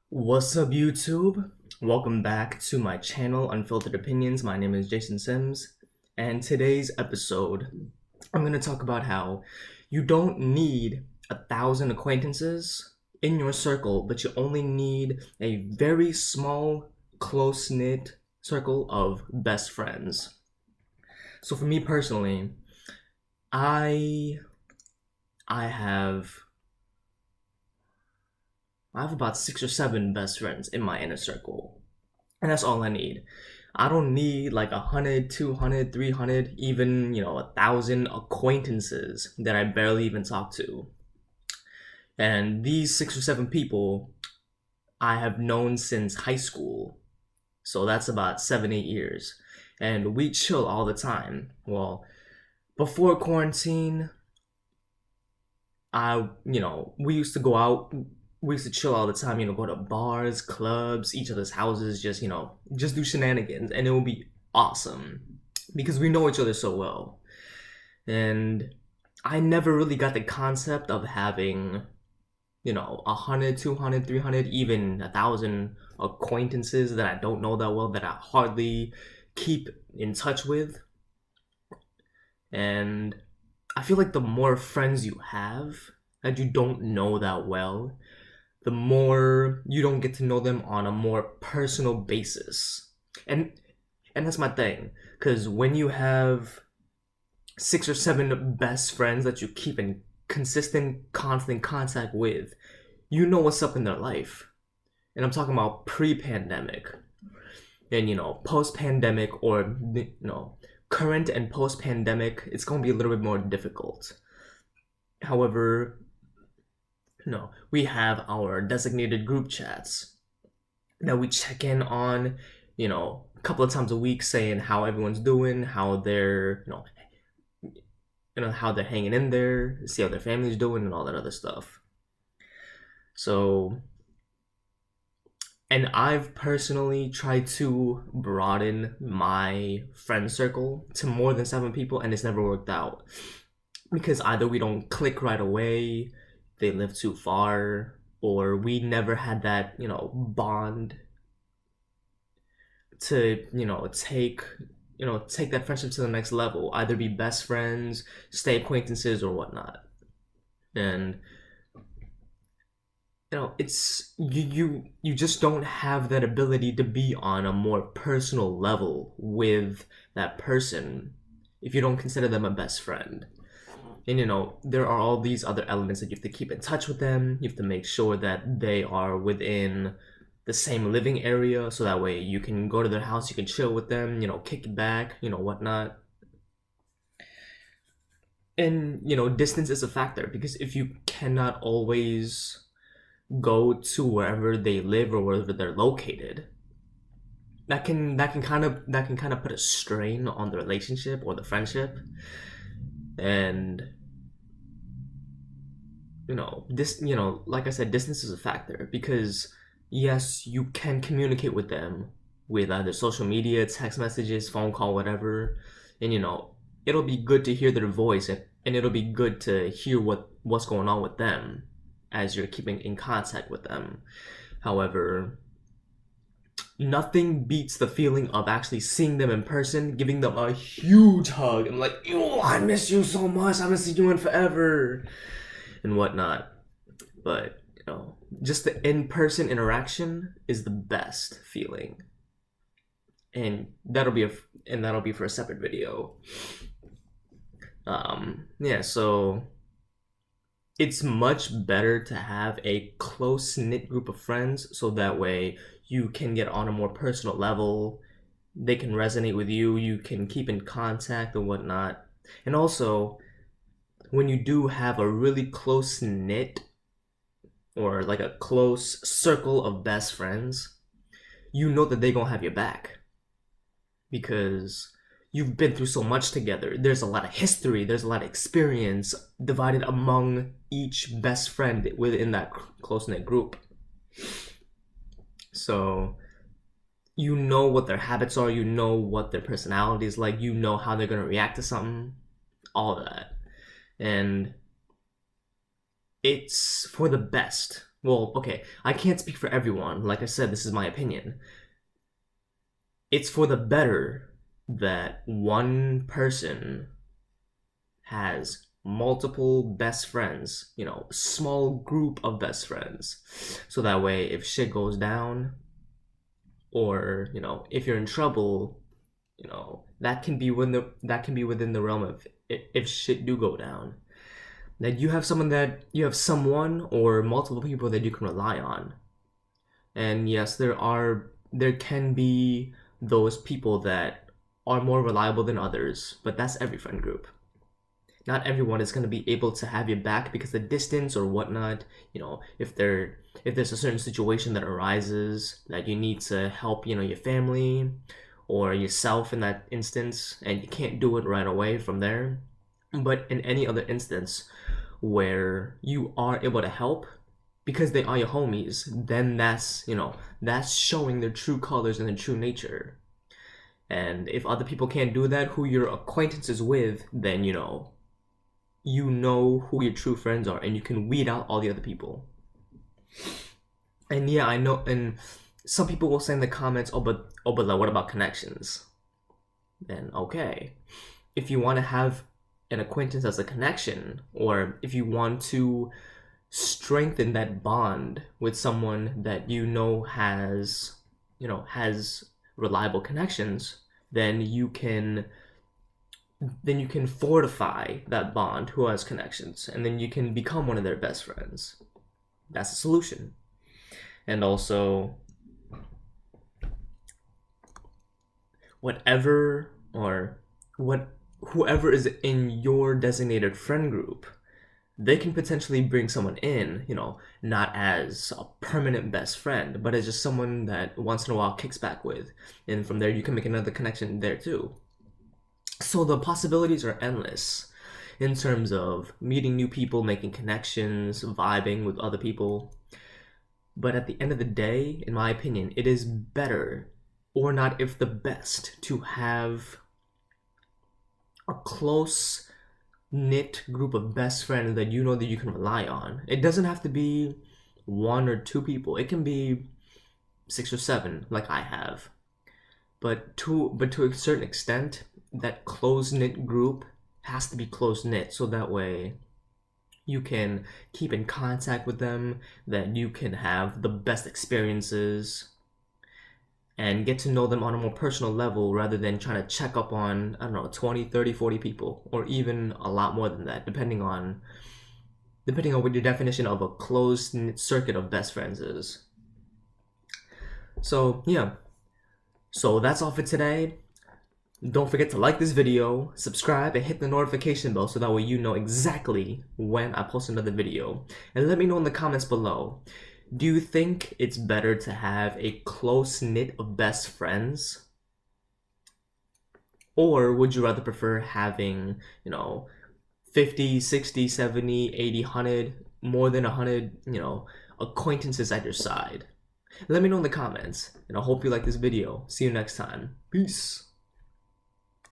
What's up, YouTube? Welcome back to my channel, Unfiltered Opinions. My name is Jason Sims, and today's episode, I'm going to talk about how you don't need 1,000 acquaintances in your circle, but you only need a very small, close-knit circle of best friends. So for me personally, I I have I have about 6 or 7 best friends in my inner circle. And that's all I need. I don't need like 100, 200, 300, even, 1,000 acquaintances that I barely even talk to. And these 6 or 7 people I have known since high school. So that's about 7, 8 years. And we chill all the time. Well, before quarantine, we used to go out. We used to chill all the time, go to bars, clubs, each other's houses, just do shenanigans, and it would be awesome because we know each other so well. And I never really got the concept of having, 100, 200, 300, even 1,000 acquaintances that I don't know that well, that I hardly keep in touch with. And I feel like the more friends you have that you don't know that well, the more you don't get to know them on a more personal basis. And that's my thing, because when you have 6 or 7 best friends that you keep in consistent, constant contact with, you know what's up in their life. And I'm talking about pre-pandemic. And post-pandemic, or current and post-pandemic, it's going to be a little bit more difficult. However, we have our designated group chats that we check in on, a couple of times a week, saying how everyone's doing, how they're, how they're hanging in there, see how their family's doing, and all that other stuff. So, and I've personally tried to broaden my friend circle to more than 7 people, and it's never worked out because either we don't click right away, they live too far, or we never had that, bond to, take that friendship to the next level, either be best friends, stay acquaintances, or whatnot. And it's you just don't have that ability to be on a more personal level with that person if you don't consider them a best friend. And there are all these other elements that you have to keep in touch with them. You have to make sure that they are within the same living area, so that way you can go to their house, you can chill with them, kick it back, whatnot. And distance is a factor, because if you cannot always go to wherever they live or wherever they're located, that can kind of put a strain on the relationship or the friendship. And like I said, distance is a factor, because yes, you can communicate with them with either social media, text messages, phone call, whatever, and it'll be good to hear their voice, and it'll be good to hear what's going on with them as you're keeping in contact with them. However, nothing beats the feeling of actually seeing them in person, giving them a huge hug. I'm like, yo, I miss you so much. I haven't seen you in forever, and whatnot. But just the in-person interaction is the best feeling, and that'll be for a separate video. Yeah, so it's much better to have a close-knit group of friends, so that way you can get on a more personal level. They can resonate with you. You can keep in contact and whatnot. And also, when you do have a really close-knit, or like a close circle of best friends, you know that they're gonna have your back, because you've been through so much together. There's a lot of history, there's a lot of experience divided among each best friend within that close-knit group. So you know what their habits are, you know what their personality is like, you know how they're going to react to something, all that. And it's for the best Well, okay, I can't speak for everyone. Like I said, this is my opinion. It's for the better that one person has multiple best friends, small group of best friends. So that way, if shit goes down, or, if you're in trouble, that can be within the realm of if shit do go down. That you have someone or multiple people that you can rely on. And yes, there can be those people that are more reliable than others, but that's every friend group. Not everyone is going to be able to have your back because of distance or whatnot. If there's a certain situation that arises that you need to help, your family or yourself in that instance, and you can't do it right away from there. But in any other instance where you are able to help because they are your homies, then that's showing their true colors and their true nature. And if other people can't do that, who you're acquaintances with, then you know who your true friends are and you can weed out all the other people. And yeah, I know, and some people will say in the comments, but like, what about connections? Then okay, if you want to have an acquaintance as a connection, or if you want to strengthen that bond with someone that has reliable connections, then you can fortify that bond who has connections, and then you can become one of their best friends. That's the solution. And also, whatever or what whoever is in your designated friend group, they can potentially bring someone in, not as a permanent best friend, but as just someone that once in a while kicks back with. And from there, you can make another connection there too. So the possibilities are endless in terms of meeting new people, making connections, vibing with other people. But at the end of the day, in my opinion, it is better, or not if the best, to have a close knit group of best friends that you know that you can rely on. It doesn't have to be one or two people. It can be 6 or 7 like I have. But to a certain extent, that close knit group has to be close knit so that way you can keep in contact with them, that you can have the best experiences and get to know them on a more personal level rather than trying to check up on, I don't know, 20, 30, 40 people, or even a lot more than that, depending on what your definition of a closed knit circuit of best friends is. So yeah, so that's all for today. Don't forget to like this video, subscribe, and hit the notification bell so that way you know exactly when I post another video. And let me know in the comments below, do you think it's better to have a close knit of best friends? Or would you rather prefer having, 50, 60, 70, 80, 100, more than 100, acquaintances at your side? Let me know in the comments, and I hope you like this video. See you next time. Peace.